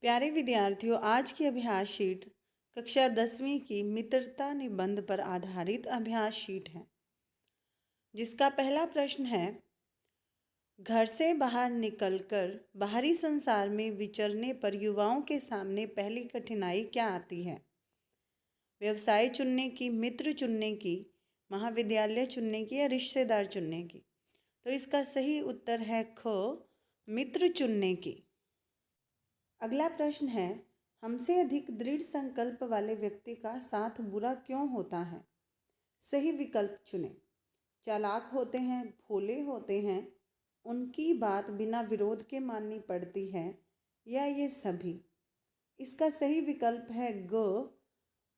प्यारे विद्यार्थियों, आज की अभ्यास शीट कक्षा 10वीं की मित्रता निबंध पर आधारित अभ्यास शीट है, जिसका पहला प्रश्न है, घर से बाहर निकलकर बाहरी संसार में विचरने पर युवाओं के सामने पहली कठिनाई क्या आती है? व्यवसाय चुनने की, मित्र चुनने की, महाविद्यालय चुनने की या रिश्तेदार चुनने की? तो इसका सही उत्तर है ख, मित्र चुनने की। अगला प्रश्न है, हमसे अधिक दृढ़ संकल्प वाले व्यक्ति का साथ बुरा क्यों होता है? सही विकल्प चुनें। चालाक होते हैं, भोले होते हैं, उनकी बात बिना विरोध के माननी पड़ती है, या ये सभी? इसका सही विकल्प है ग,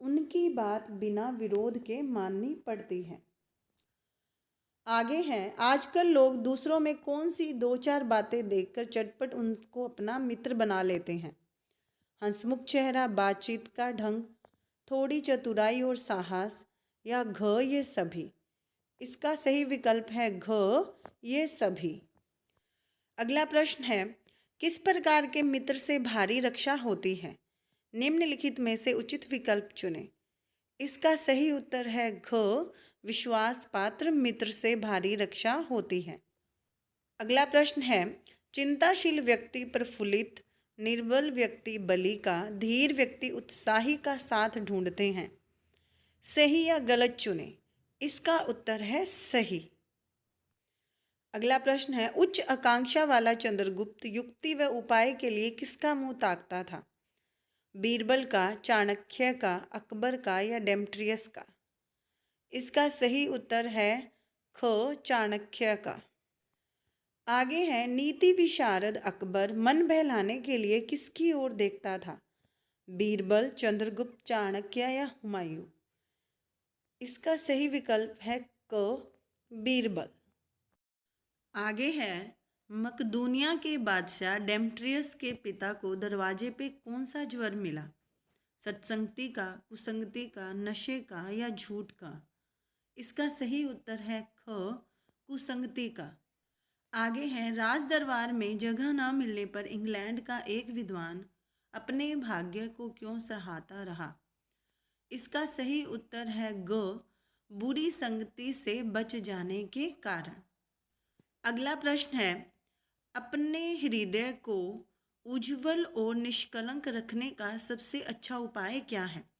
उनकी बात बिना विरोध के माननी पड़ती है। आगे हैं, आजकल लोग दूसरों में कौन सी दो चार बातें देखकर चटपट उनको अपना मित्र बना लेते हैं? हंसमुख चेहरा, बातचीत का ढंग, थोड़ी चतुराई और साहस, या घ ये सभी? इसका सही विकल्प है घ ये सभी। अगला प्रश्न है, किस प्रकार के मित्र से भारी रक्षा होती है? निम्नलिखित में से उचित विकल्प चुनें। इसका सही उत्तर है घ, विश्वास पात्र मित्र से भारी रक्षा होती है। अगला प्रश्न है, चिंताशील व्यक्ति प्रफुल्लित, निर्बल व्यक्ति बली का, धीर व्यक्ति उत्साही का साथ ढूंढते हैं। सही या गलत चुनें। इसका उत्तर है सही। अगला प्रश्न है, उच्च आकांक्षा वाला चंद्रगुप्त युक्ति व उपाय के लिए किसका मुंह ताकता था? बीरबल का, चाणक्य का, अकबर का, या डेमेट्रियस का? इसका सही उत्तर है ख, चाणक्य का। आगे है, नीति विशारद अकबर मन बहलाने के लिए किसकी ओर देखता था? बीरबल, चंद्रगुप्त, चाणक्य, या हुमायूं? इसका सही विकल्प है क, बीरबल। आगे है, मकदूनिया के बादशाह डेमेट्रियस के पिता को दरवाजे पे कौन सा ज्वर मिला? सत्संगति का, कुसंगति का, नशे का, या झूठ का? इसका सही उत्तर है ख, कुसंगति का। आगे है, राज दरबार में जगह न मिलने पर इंग्लैंड का एक विद्वान अपने भाग्य को क्यों सराहता रहा? इसका सही उत्तर है ग, बुरी संगति से बच जाने के कारण। अगला प्रश्न है, अपने हृदय को उज्जवल और निष्कलंक रखने का सबसे अच्छा उपाय क्या है?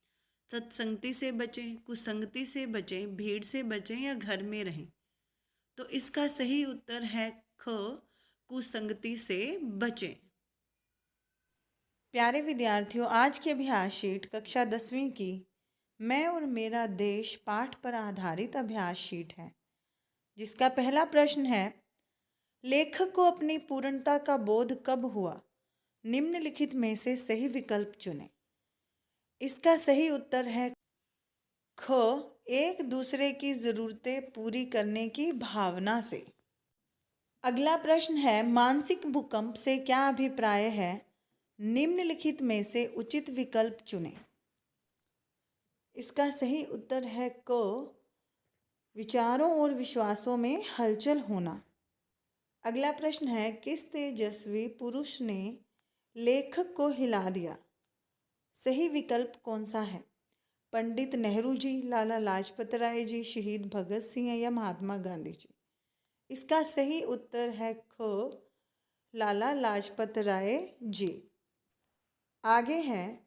सत्संगति से बचें, कुसंगति से बचें, भीड़ से बचें, या घर में रहें? तो इसका सही उत्तर है ख, कुसंगति से बचें। प्यारे विद्यार्थियों, आज की अभ्यास शीट कक्षा 10वीं की मैं और मेरा देश पाठ पर आधारित अभ्यास शीट है, जिसका पहला प्रश्न है, लेखक को अपनी पूर्णता का बोध कब हुआ? निम्नलिखित में से सही विकल्प चुनें। इसका सही उत्तर है ख, एक दूसरे की ज़रूरतें पूरी करने की भावना से। अगला प्रश्न है, मानसिक भूकंप से क्या अभिप्राय है? निम्नलिखित में से उचित विकल्प चुनें। इसका सही उत्तर है क, विचारों और विश्वासों में हलचल होना। अगला प्रश्न है, किस तेजस्वी पुरुष ने लेखक को हिला दिया? सही विकल्प कौन सा है? पंडित नेहरू जी, लाला लाजपत राय जी, शहीद भगत सिंह, या महात्मा गांधी जी? इसका सही उत्तर है ख, लाला लाजपत राय जी। आगे है,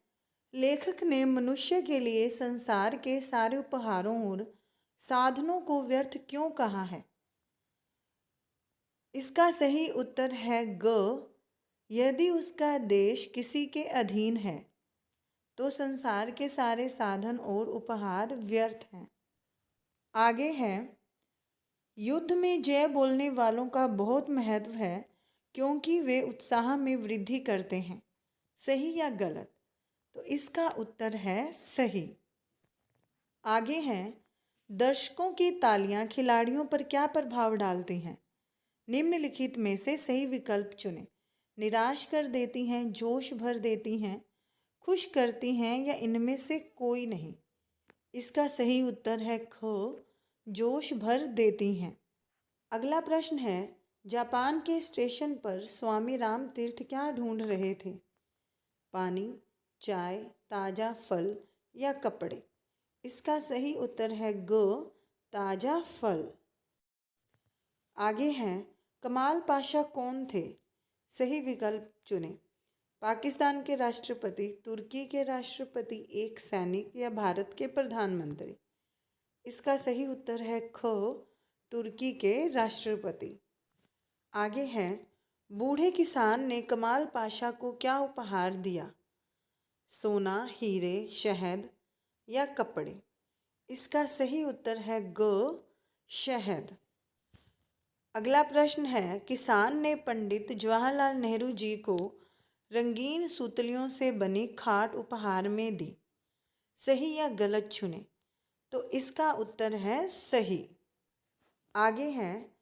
लेखक ने मनुष्य के लिए संसार के सारे उपहारों और साधनों को व्यर्थ क्यों कहा है? इसका सही उत्तर है ग, यदि उसका देश किसी के अधीन है तो संसार के सारे साधन और उपहार व्यर्थ हैं। आगे है, युद्ध में जय बोलने वालों का बहुत महत्व है क्योंकि वे उत्साह में वृद्धि करते हैं। सही या गलत? तो इसका उत्तर है सही। आगे है, दर्शकों की तालियां खिलाड़ियों पर क्या प्रभाव डालती हैं? निम्नलिखित में से सही विकल्प चुनें। निराश कर देती हैं, जोश भर देती हैं, खुश करती हैं, या इनमें से कोई नहीं? इसका सही उत्तर है ख, जोश भर देती हैं। अगला प्रश्न है, जापान के स्टेशन पर स्वामी राम तीर्थ क्या ढूंढ रहे थे? पानी, चाय, ताज़ा फल या कपड़े? इसका सही उत्तर है ग, ताज़ा फल। आगे हैं, कमाल पाशा कौन थे? सही विकल्प चुनें। पाकिस्तान के राष्ट्रपति, तुर्की के राष्ट्रपति, एक सैनिक या भारत के प्रधानमंत्री? इसका सही उत्तर है ख, तुर्की के राष्ट्रपति। आगे हैं, बूढ़े किसान ने कमाल पाशा को क्या उपहार दिया? सोना, हीरे, शहद या कपड़े? इसका सही उत्तर है ग, शहद। अगला प्रश्न है, किसान ने पंडित जवाहरलाल नेहरू जी को रंगीन सूतलियों से बनी खाट उपहार में दी। सही या गलत चुनें। तो इसका उत्तर है सही। आगे है,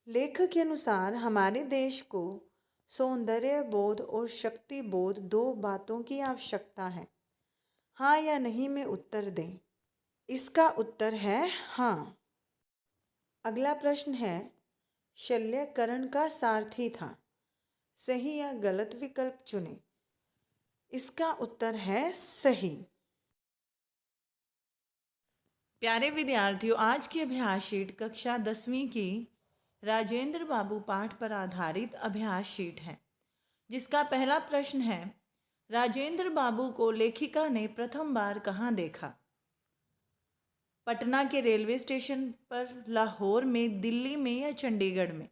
लेखक के अनुसार हमारे देश को सौंदर्य बोध और शक्ति बोध दो बातों की आवश्यकता है। हाँ या नहीं में उत्तर दें। इसका उत्तर है हाँ। अगला प्रश्न है, शल्य कर्ण का सारथी था। सही या गलत विकल्प चुनें। इसका उत्तर है सही। प्यारे विद्यार्थियों, आज की अभ्यास शीट कक्षा 10वीं की राजेंद्र बाबू पाठ पर आधारित अभ्यास शीट है, जिसका पहला प्रश्न है, राजेंद्र बाबू को लेखिका ने प्रथम बार कहाँ देखा? पटना के रेलवे स्टेशन पर, लाहौर में, दिल्ली में या चंडीगढ़ में?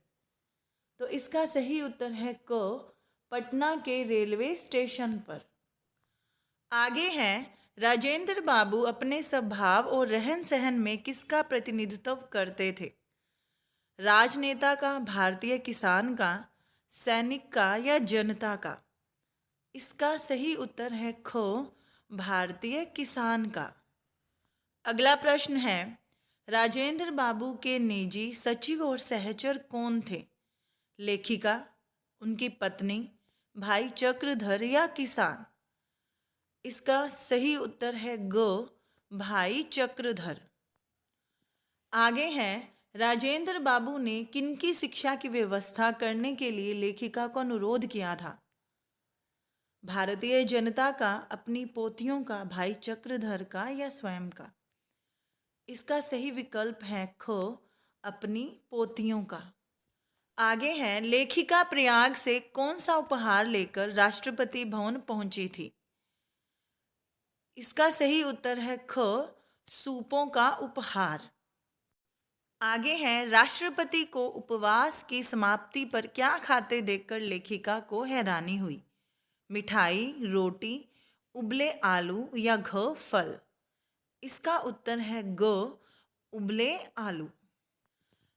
तो इसका सही उत्तर है क, पटना के रेलवे स्टेशन पर। आगे है, राजेंद्र बाबू अपने स्वभाव और रहन सहन में किसका प्रतिनिधित्व करते थे? राजनेता का, भारतीय किसान का, सैनिक का या जनता का? इसका सही उत्तर है ख, भारतीय किसान का। अगला प्रश्न है, राजेंद्र बाबू के निजी सचिव और सहचर कौन थे? लेखिका, उनकी पत्नी, भाई चक्रधर या किसान? इसका सही उत्तर है ग, भाई चक्रधर। आगे है, राजेंद्र बाबू ने किनकी शिक्षा की व्यवस्था करने के लिए लेखिका को अनुरोध किया था? भारतीय जनता का, अपनी पोतियों का, भाई चक्रधर का या स्वयं का? इसका सही विकल्प है ख, अपनी पोतियों का। आगे है, लेखिका प्रयाग से कौन सा उपहार लेकर राष्ट्रपति भवन पहुंची थी? इसका सही उत्तर है ख, सूपों का उपहार। आगे है, राष्ट्रपति को उपवास की समाप्ति पर क्या खाते देखकर लेखिका को हैरानी हुई? मिठाई, रोटी, उबले आलू या घ, फल? इसका उत्तर है ग, उबले आलू।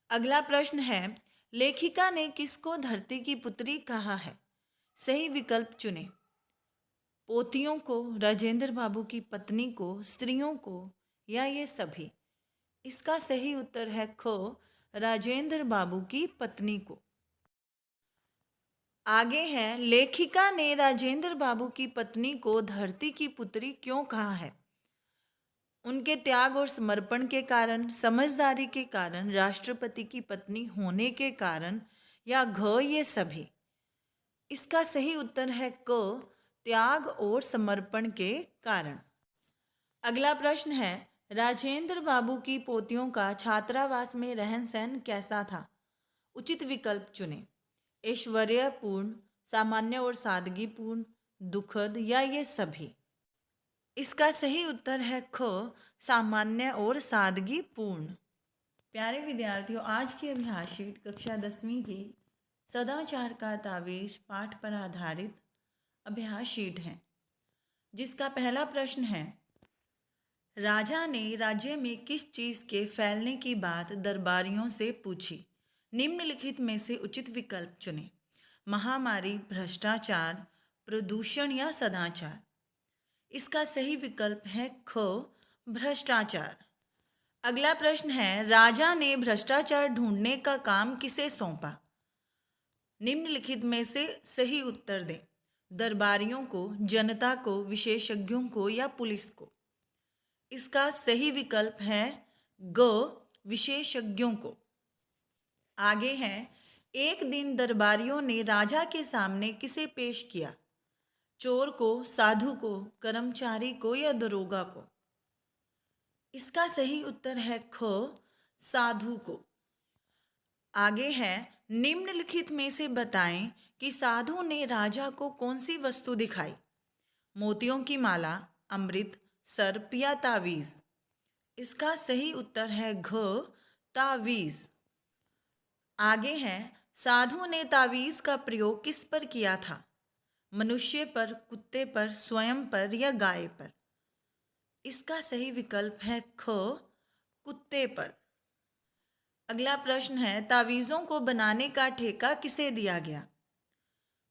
अगला प्रश्न है, लेखिका ने किसको धरती की पुत्री कहा है? सही विकल्प चुनें। पोतियों को, राजेंद्र बाबू की पत्नी को, स्त्रियों को या ये सभी? इसका सही उत्तर है ख, राजेंद्र बाबू की पत्नी को। आगे है, लेखिका ने राजेंद्र बाबू की पत्नी को धरती की पुत्री क्यों कहा है? उनके त्याग और समर्पण के कारण, समझदारी के कारण, राष्ट्रपति की पत्नी होने के कारण या घ, ये सभी? इसका सही उत्तर है क, त्याग और समर्पण के कारण। अगला प्रश्न है, राजेंद्र बाबू की पोतियों का छात्रावास में रहन सहन कैसा था? उचित विकल्प चुनें। ऐश्वर्यपूर्ण, सामान्य और सादगीपूर्ण, दुखद या ये सभी? इसका सही उत्तर है ख, सामान्य और सादगीपूर्ण। प्यारे विद्यार्थियों, आज की अभ्यास शीट कक्षा 10वीं की सदाचार का तावीज पाठ पर आधारित अभ्यास शीट है, जिसका पहला प्रश्न है, राजा ने राज्य में किस चीज़ के फैलने की बात दरबारियों से पूछी? निम्नलिखित में से उचित विकल्प चुनें। महामारी, भ्रष्टाचार, प्रदूषण या सदाचार? इसका सही विकल्प है ख, भ्रष्टाचार। अगला प्रश्न है, राजा ने भ्रष्टाचार ढूंढने का काम किसे सौंपा? निम्नलिखित में से सही उत्तर दें। दरबारियों को, जनता को, विशेषज्ञों को या पुलिस को? इसका सही विकल्प है ग, विशेषज्ञों को। आगे है, एक दिन दरबारियों ने राजा के सामने किसे पेश किया? चोर को, साधु को, कर्मचारी को या दरोगा को? इसका सही उत्तर है ख, साधु को। आगे है, निम्नलिखित में से बताएं कि साधु ने राजा को कौन सी वस्तु दिखाई? मोतियों की माला, अमृत, सर्प या तावीज? इसका सही उत्तर है घ, तावीज। आगे है, साधु ने तावीज का प्रयोग किस पर किया था? मनुष्य पर, कुत्ते पर, स्वयं पर या गाय पर? इसका सही विकल्प है ख, कुत्ते पर। अगला प्रश्न है, तावीज़ों को बनाने का ठेका किसे दिया गया?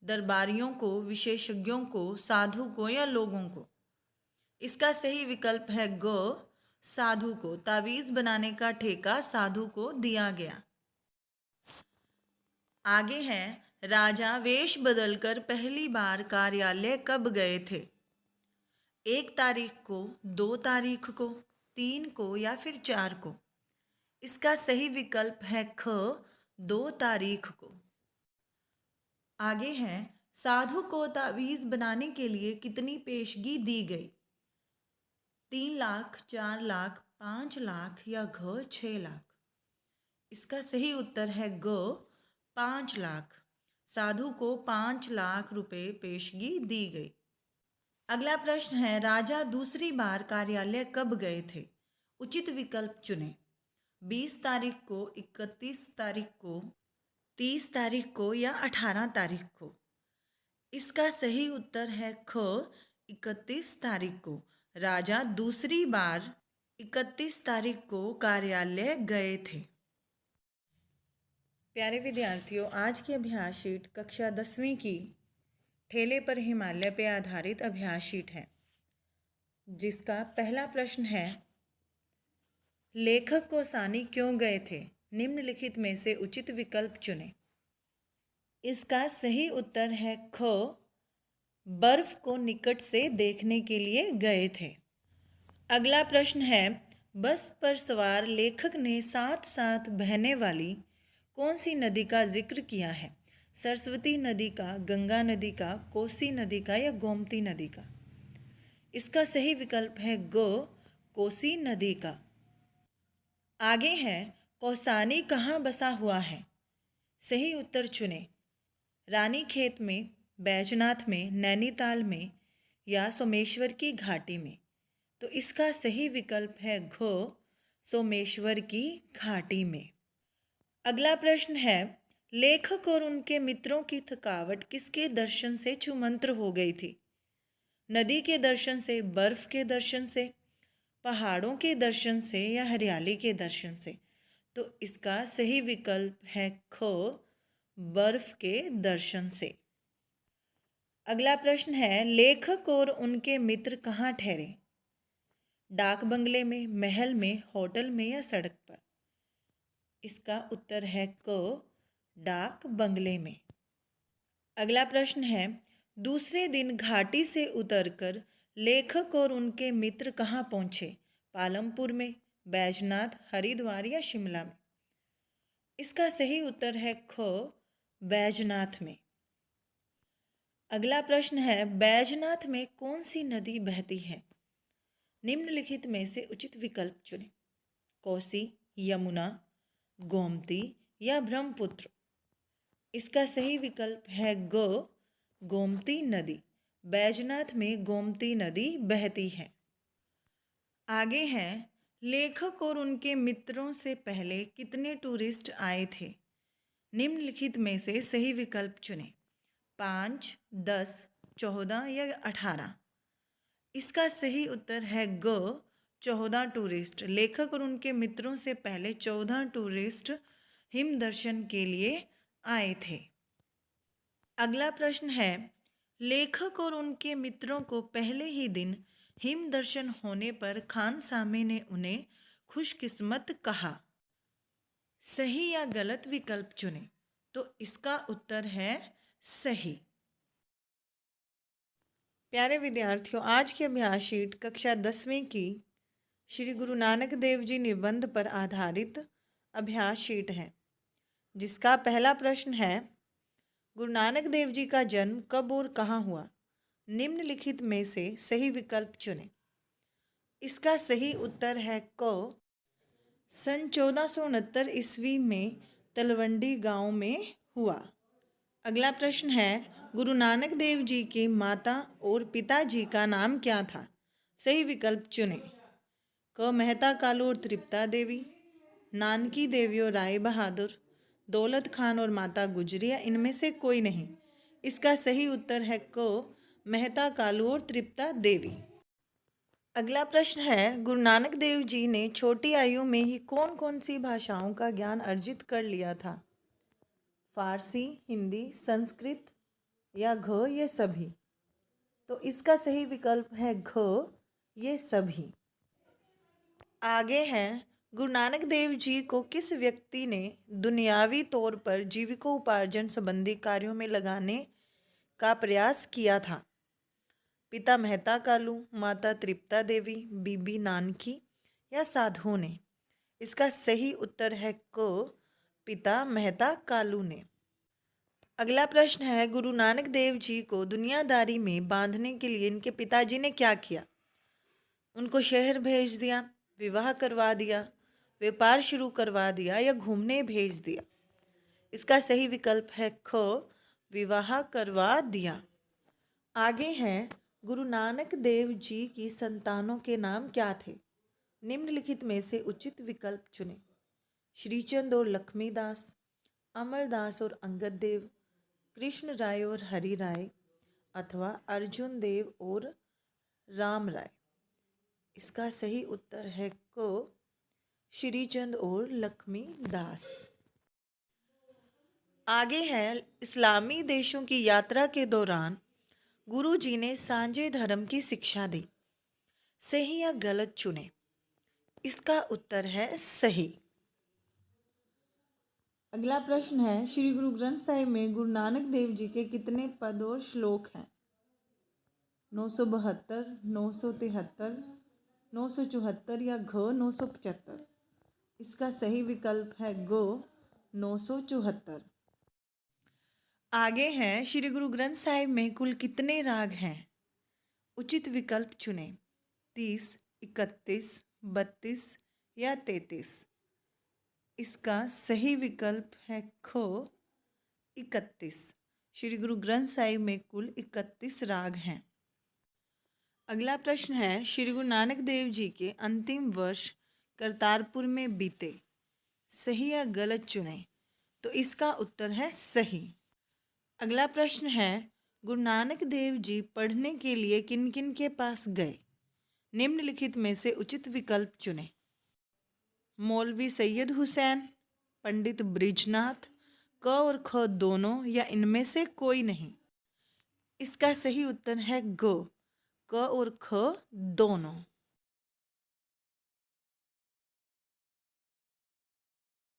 दरबारियों को, विशेषज्ञों को, साधु को या लोगों को? इसका सही विकल्प है ग, साधु को। तावीज़ बनाने का ठेका साधु को दिया गया। आगे है, राजा वेश बदलकर पहली बार कार्यालय कब गए थे? 1 तारीख को, 2 तारीख को, 3 को या फिर 4 को? इसका सही विकल्प है ख, 2 तारीख को। आगे है, साधु को तावीज़ बनाने के लिए कितनी पेशगी दी गई? 3 लाख, 4 लाख, 5 लाख या घ 6 लाख? इसका सही उत्तर है ग, 5 लाख। साधु को 5 लाख रुपए पेशगी दी गई। अगला प्रश्न है, राजा दूसरी बार कार्यालय कब गए थे? उचित विकल्प चुनें। 20 तारीख को, 31 तारीख को, 30 तारीख को या 18 तारीख को? इसका सही उत्तर है ख, 31 तारीख को। राजा दूसरी बार 31 तारीख को कार्यालय गए थे। प्यारे विद्यार्थियों, आज की अभ्यास शीट कक्षा 10वीं की ठेले पर हिमालय पे आधारित अभ्यास शीट है, जिसका पहला प्रश्न है, लेखक कौसानी क्यों गए थे? निम्नलिखित में से उचित विकल्प चुनें। इसका सही उत्तर है ख, बर्फ को निकट से देखने के लिए गए थे। अगला प्रश्न है, बस पर सवार लेखक ने साथ साथ बहने वाली कौन सी नदी का जिक्र किया है? सरस्वती नदी का, गंगा नदी का, कोसी नदी का या गोमती नदी का? इसका सही विकल्प है ग, कोसी नदी का। आगे है, कौसानी कहाँ बसा हुआ है? सही उत्तर चुनें। रानीखेत में, बैजनाथ में, नैनीताल में या सोमेश्वर की घाटी में? तो इसका सही विकल्प है घ, सोमेश्वर की घाटी में। अगला प्रश्न है, लेखक और उनके मित्रों की थकावट किसके दर्शन से छूमंत्र हो गई थी? नदी के दर्शन से, बर्फ के दर्शन से, पहाड़ों के दर्शन से या हरियाली के दर्शन से? तो इसका सही विकल्प है ख, बर्फ के दर्शन से। अगला प्रश्न है, लेखक और उनके मित्र कहाँ ठहरे? डाक बंगले में, महल में, होटल में या सड़क पर? इसका उत्तर है क, डाक बंगले में। अगला प्रश्न है, दूसरे दिन घाटी से उतरकर लेखक और उनके मित्र कहाँ पहुँचे? पालमपुर में, बैजनाथ, हरिद्वार या शिमला में? इसका सही उत्तर है ख, बैजनाथ में। अगला प्रश्न है, बैजनाथ में कौन सी नदी बहती है? निम्नलिखित में से उचित विकल्प चुनें। कोसी, यमुना, गोमती या ब्रह्मपुत्र? इसका सही विकल्प है ग, गोमती नदी। बैजनाथ में गोमती नदी बहती है। आगे है, लेखक और उनके मित्रों से पहले कितने टूरिस्ट आए थे? निम्नलिखित में से सही विकल्प चुनें। 5, 10, 14 या 18? इसका सही उत्तर है ग, 14 टूरिस्ट। लेखक और उनके मित्रों से पहले 14 टूरिस्ट हिम दर्शन के लिए आए थे। अगला प्रश्न है, लेखक और उनके मित्रों को पहले ही दिन हिम दर्शन होने पर खानसामे ने उन्हें खुशकिस्मत कहा। सही या गलत विकल्प चुनें। तो इसका उत्तर है सही। प्यारे विद्यार्थियों, आज की अभ्यास शीट कक्षा 10वीं की श्री गुरु नानक देव जी निबंध पर आधारित अभ्यास शीट है, जिसका पहला प्रश्न है, गुरु नानक देव जी का जन्म कब और कहाँ हुआ? निम्नलिखित में से सही विकल्प चुनें। इसका सही उत्तर है क। सन 1469 ईस्वी में तलवंडी गांव में हुआ। अगला प्रश्न है, गुरु नानक देव जी की माता और पिताजी का नाम क्या था? सही विकल्प चुनें। क मेहता कालू और तृप्ता देवी, नानकी देवी और राय बहादुर, दौलत खान और माता गुजरी, या इनमें से कोई नहीं। इसका सही उत्तर है क मेहता कालू और तृप्ता देवी। अगला प्रश्न है, गुरु नानक देव जी ने छोटी आयु में ही कौन कौन सी भाषाओं का ज्ञान अर्जित कर लिया था? फारसी, हिंदी, संस्कृत या घ ये सभी? तो इसका सही विकल्प है घ ये सभी। आगे है, गुरु नानक देव जी को किस व्यक्ति ने दुनियावी तौर पर जीविकोपार्जन संबंधी कार्यों में लगाने का प्रयास किया था? पिता मेहता कालू, माता तृप्ता देवी, बीबी नानकी या साधुओं ने? इसका सही उत्तर है क पिता मेहता कालू ने। अगला प्रश्न है, गुरु नानक देव जी को दुनियादारी में बांधने के लिए इनके पिताजी ने क्या किया? उनको शहर भेज दिया, विवाह करवा दिया, व्यापार शुरू करवा दिया या घूमने भेज दिया? इसका सही विकल्प है ख विवाह करवा दिया। आगे हैं, गुरु नानक देव जी की संतानों के नाम क्या थे? निम्नलिखित में से उचित विकल्प चुनें। श्रीचंद और लक्ष्मीदास, अमरदास और अंगद देव, कृष्ण राय और हरि राय, अथवा अर्जुन देव और राम राय? इसका सही उत्तर है क श्रीचंद और लक्ष्मीदास। आगे है, इस्लामी देशों की यात्रा के दौरान गुरु जी ने सांझे धर्म की शिक्षा दी। सही या गलत चुनें। इसका उत्तर है सही। अगला प्रश्न है, श्री गुरु ग्रंथ साहिब में गुरु नानक देव जी के कितने पद और श्लोक हैं? 972, 973, 974 या घ 975? इसका सही विकल्प है ग 974। आगे हैं, श्री गुरु ग्रंथ साहिब में कुल कितने राग हैं? उचित विकल्प चुनें। 30, 31, 32 या 33? इसका सही विकल्प है ख 31। श्री गुरु ग्रंथ साहिब में कुल 31 राग हैं। अगला प्रश्न है, श्री गुरु नानक देव जी के अंतिम वर्ष करतारपुर में बीते। सही या गलत चुनें। तो इसका उत्तर है सही। अगला प्रश्न है, गुरु नानक देव जी पढ़ने के लिए किन किन के पास गए? निम्नलिखित में से उचित विकल्प चुनें। मौलवी सैयद हुसैन, पंडित ब्रिजनाथ, क और ख दोनों या इनमें से कोई नहीं? इसका सही उत्तर है ग क और ख दोनों।